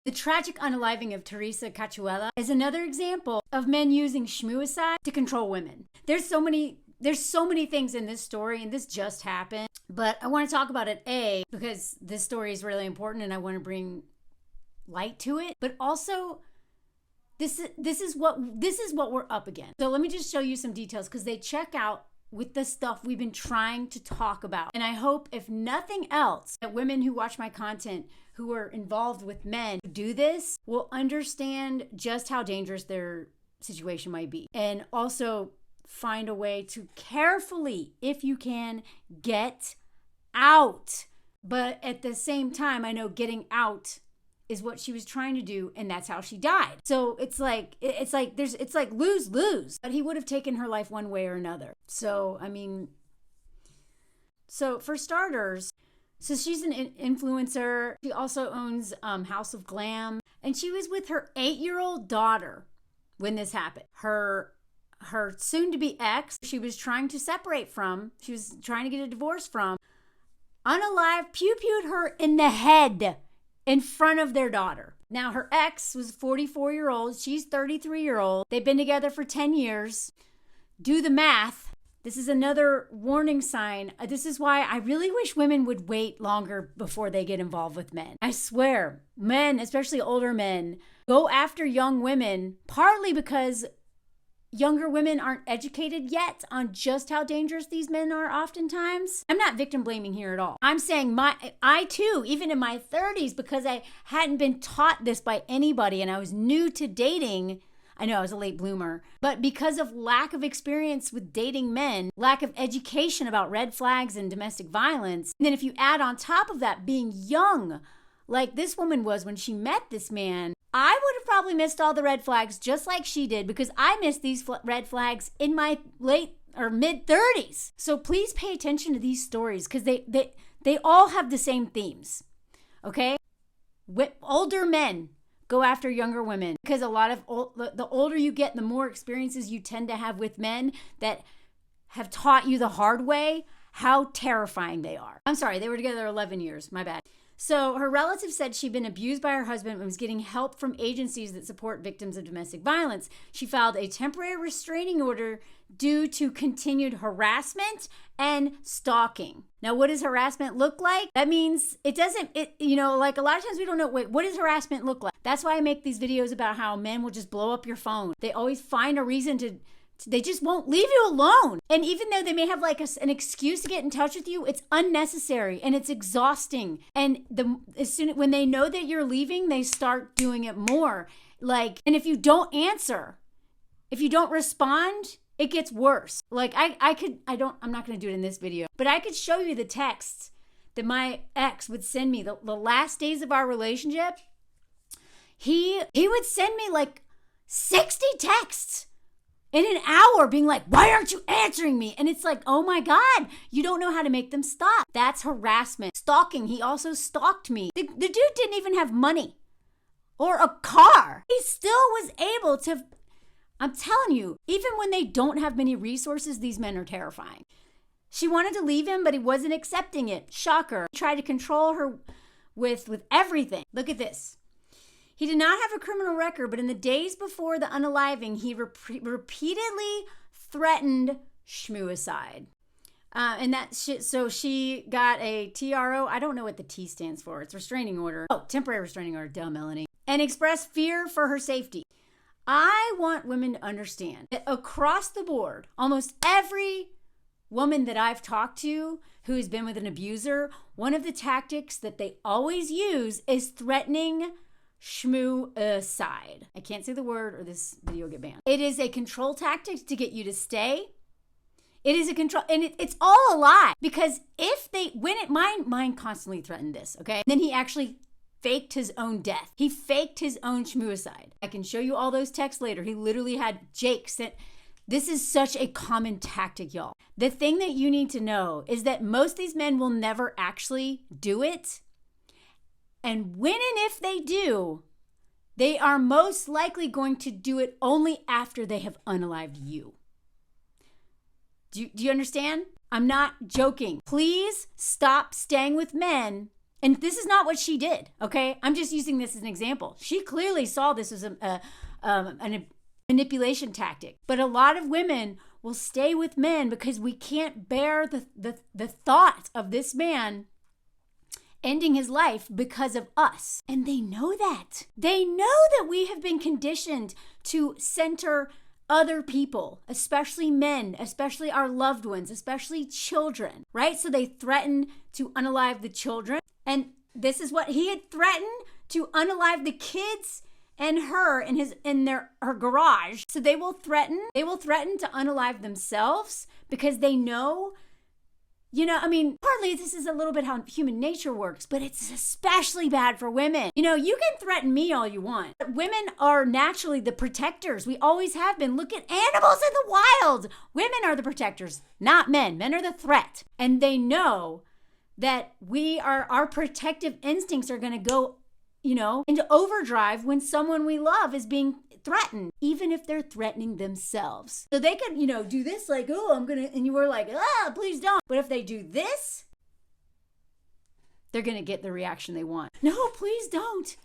The tragic unaliving of Teresa is another example of men using schmuicide to control women. There's so many things in this story, and this just happened, but I want to talk about it, A, because this story is really important and I want to bring light to it, but also this is what we're up against. So let me just show you some details because they check out with the stuff we've been trying to talk about. And I hope, if nothing else, that women who watch my content who are involved with men who do this will understand just how dangerous their situation might be. And also find a way to carefully, if you can, get out. But at the same time, I know getting out is what she was trying to do, and that's how she died. So it's like lose-lose. But he would have taken her life one way or another. So, I mean, so for starters, so she's an influencer. She also owns House of Glam. And she was with her 8-year-old daughter when this happened. Her soon-to-be ex, she was trying to separate from, she was trying to get a divorce from, unalived, pew-pewed her in the head in front of their daughter. Now, her ex was 44-year-old. She's 33-year-old. They've been together for 10 years. Do the math. This is another warning sign. This is why I really wish women would wait longer before they get involved with men. I swear, men, especially older men, go after young women partly because younger women aren't educated yet on just how dangerous these men are oftentimes. I'm not victim blaming here at all. I'm saying I too, even in my 30s, because I hadn't been taught this by anybody and I was new to dating. I know I was a late bloomer, but because of lack of experience with dating men, lack of education about red flags and domestic violence, and then if you add on top of that being young, like this woman was when she met this man, I would have probably missed all the red flags just like she did, because I missed these red flags in my late or mid 30s. So please pay attention to these stories because they all have the same themes. Okay? Older men go after younger women because a lot of the older you get, the more experiences you tend to have with men that have taught you the hard way how terrifying they are. I'm sorry, they were together 11 years. My bad. So her relative said she'd been abused by her husband and was getting help from agencies that support victims of domestic violence. She filed a temporary restraining order due to continued harassment and stalking. Now, what does harassment look like? That means like a lot of times we don't know, what does harassment look like? That's why I make these videos about how men will just blow up your phone. They always find a reason they just won't leave you alone. And even though they may have like an excuse to get in touch with you, it's unnecessary and it's exhausting. And when they know that you're leaving, they start doing it more. And if you don't answer, if you don't respond, it gets worse. Like I'm not going to do it in this video, but I could show you the texts that my ex would send me the last days of our relationship. He would send me like 60 texts in an hour being like, why aren't you answering me? And it's like, oh my God, you don't know how to make them stop. That's harassment. Stalking. He also stalked me. The dude didn't even have money or a car. He still was able to, I'm telling you, even when they don't have many resources, these men are terrifying. She wanted to leave him, but he wasn't accepting it. Shocker. He tried to control her with everything. Look at this. He did not have a criminal record, but in the days before the unaliving, he repeatedly threatened schmuicide. So she got a TRO. I don't know what the T stands for. It's restraining order. Oh, temporary restraining order. Duh, Melanie. And expressed fear for her safety. I want women to understand that across the board, almost every woman that I've talked to who has been with an abuser, one of the tactics that they always use is threatening schmuicide. I can't say the word or this video will get banned. It is a control tactic to get you to stay. It is a control, and it's all a lie. Because mine constantly threatened this, okay? Then he actually faked his own death. He faked his own schmuicide. I can show you all those texts later. He literally had Jake sent. This is such a common tactic, y'all. The thing that you need to know is that most of these men will never actually do it. And when and if they do, they are most likely going to do it only after they have unalived you. Do you understand? I'm not joking. Please stop staying with men And this is not what she did, okay? I'm just using this as an example. She clearly saw this as a manipulation tactic. But a lot of women will stay with men because we can't bear the thought of this man ending his life because of us. And they know that. They know that we have been conditioned to center other people, especially men, especially our loved ones, especially children, right? So they threaten to unalive the children. And this is what he had threatened, to unalive the kids and her in her garage. So they will threaten to unalive themselves because they know, partly this is a little bit how human nature works, but it's especially bad for women. You can threaten me all you want. But women are naturally the protectors. We always have been. Look at animals in the wild. Women are the protectors, not men. Men are the threat. And they know that our protective instincts are going to go, into overdrive when someone we love is being threatened, even if they're threatening themselves. So they can, do this like, and you were like, please don't. But if they do this, they're going to get the reaction they want. No, please don't.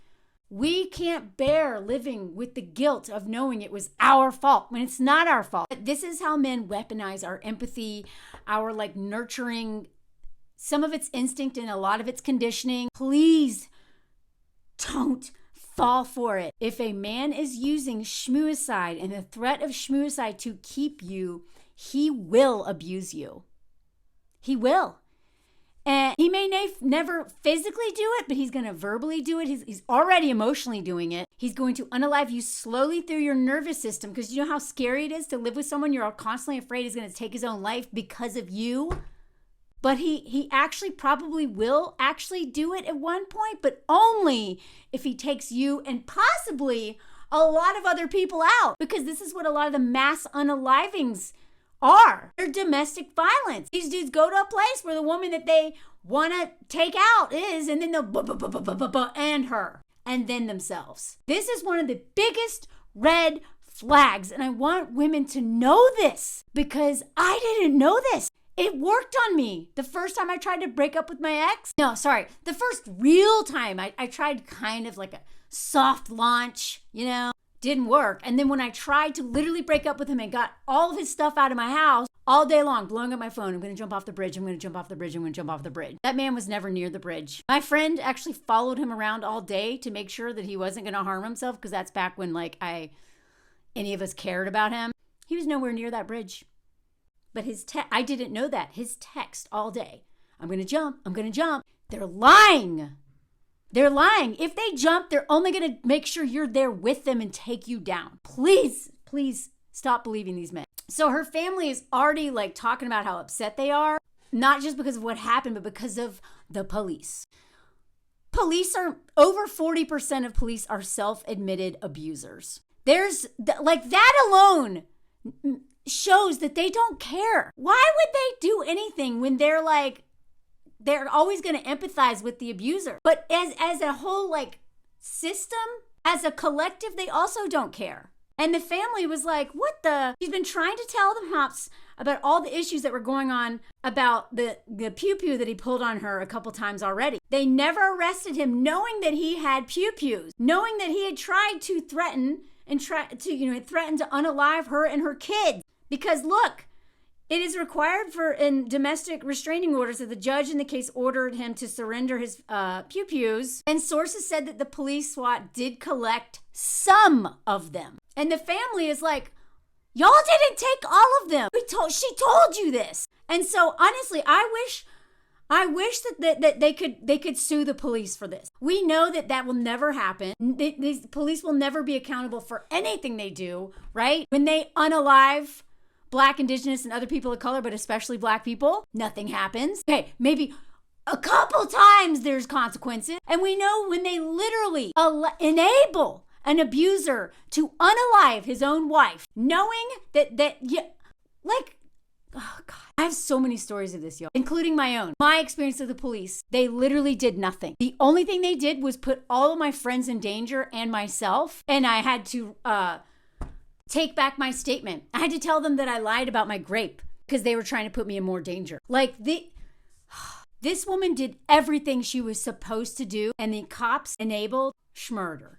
We can't bear living with the guilt of knowing it was our fault when it's not our fault. But this is how men weaponize our empathy, our nurturing. Some of it's instinct and a lot of it's conditioning. Please don't fall for it. If a man is using schmooicide and the threat of schmooicide to keep you, he will abuse you. He will. And he may never physically do it, but he's going to verbally do it. He's already emotionally doing it. He's going to unalive you slowly through your nervous system, because you know how scary it is to live with someone you're constantly afraid is going to take his own life because of you? But he actually probably will actually do it at one point, but only if he takes you and possibly a lot of other people out, because this is what a lot of the mass unalivings are. They're domestic violence. These dudes go to a place where the woman that they want to take out is, and then they'll and her, and then themselves. This is one of the biggest red flags, and I want women to know this because I didn't know this. It worked on me. The first time I tried to break up with my ex. The first real time I tried kind of like a soft launch, didn't work. And then when I tried to literally break up with him and got all of his stuff out of my house all day long, blowing up my phone, I'm going to jump off the bridge. I'm going to jump off the bridge. I'm going to jump off the bridge. That man was never near the bridge. My friend actually followed him around all day to make sure that he wasn't going to harm himself, because that's back when any of us cared about him. He was nowhere near that bridge. But I didn't know that. His text all day, I'm going to jump. I'm going to jump. They're lying. They're lying. If they jump, they're only going to make sure you're there with them and take you down. Please, please stop believing these men. So her family is already talking about how upset they are, not just because of what happened, but because of the police. Over 40% of police are self-admitted abusers. There's that alone shows that they don't care. Why would they do anything when they're always going to empathize with the abuser? But as a whole system, as a collective, they also don't care. And the family was like, what the? He's been trying to tell the cops about all the issues that were going on about the pew-pew that he pulled on her a couple times already. They never arrested him, knowing that he had pew-pews, knowing that he had tried to threaten to unalive her and her kids. Because look, it is required in domestic restraining orders that the judge in the case ordered him to surrender his pew-pews. And sources said that the police SWAT did collect some of them. And the family is like, y'all didn't take all of them. She told you this. And so honestly, I wish that they could sue the police for this. We know that will never happen. These police will never be accountable for anything they do, right? When they unalive Black, Indigenous, and other people of color, but especially Black people, nothing happens. Okay, maybe a couple times there's consequences. And we know when they literally enable an abuser to unalive his own wife, knowing oh God. I have so many stories of this, y'all, including my own. My experience with the police, they literally did nothing. The only thing they did was put all of my friends in danger and myself, and I had to take back my statement. I had to tell them that I lied about my grape because they were trying to put me in more danger. This This woman did everything she was supposed to do, and the cops enabled schmurder.